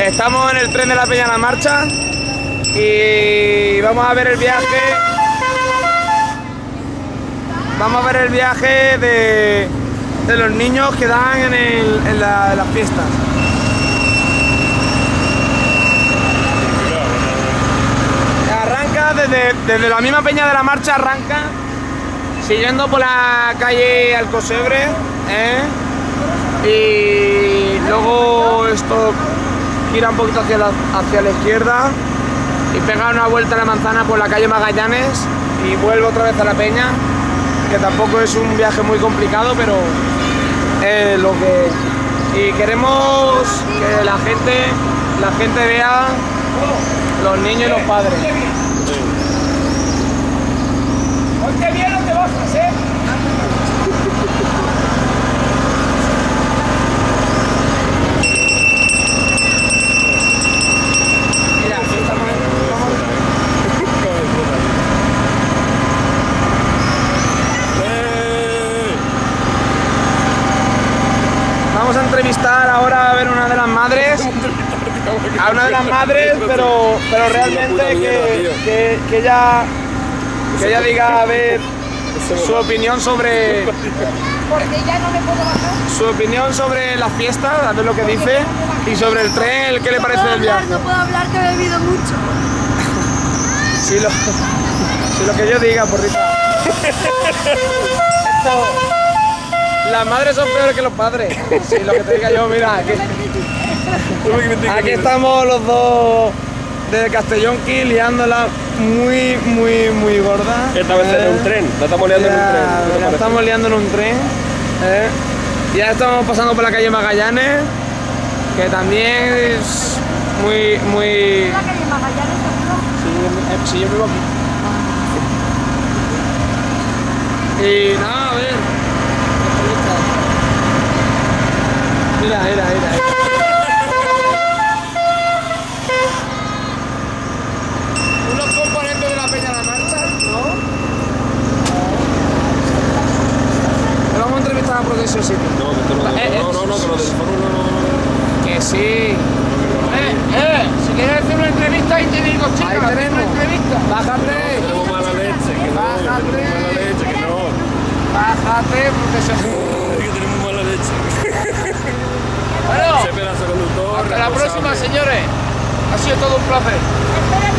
Estamos en el tren de la Peña La Marcha y vamos a ver el viaje. Vamos a ver el viaje de los niños que dan en las fiestas. Arranca desde la misma Peña de la Marcha, arranca siguiendo por la calle Alcosebre, y luego esto gira un poquito hacia la izquierda y pega una vuelta a la manzana por la calle Magallanes y vuelve otra vez a la Peña, que tampoco es un viaje muy complicado, pero es lo que es. Y queremos que la gente vea los niños y los padres. Ponte bien, no te bajas, Mira, aquí estamos. Vamos a entrevistar ahora a ver una de las madres. A una de las madres, pero realmente que ella diga a ver su opinión sobre. Porque ya no me puedo bajar. Su opinión sobre la fiesta, a ver lo que dice, y sobre el tren, ¿qué le parece del viaje? No puedo hablar, que he bebido mucho. Si lo que yo diga, porrita. Las madres son peores que los padres. Si lo que te diga yo, mira, aquí estamos los dos de Castellonqui liándola muy gorda. Esta vez en un tren, la estamos liando en un tren. La estamos liando en un tren. Ya estamos pasando por la calle Magallanes, que también es muy... ¿La calle Magallanes, seguro? Sí, yo vivo aquí. Y nada, a ver. Mira. Unos componentes de la Peña La Marcha, ¿no? Te vamos a entrevistar a Protección City. No, que lo del foro no. Que sí. Si quieres hacer una entrevista, ahí te digo, chica, ahí tenemos una entrevista. Bájate. Tenemos mala leche, que no. Bájate. Tenemos mala leche, que no. Bájate, Protección City. Es que tenemos mala leche. Bueno, Ese pedazo conductor. hasta la próxima, señores. Ha sido todo un placer. Espérate.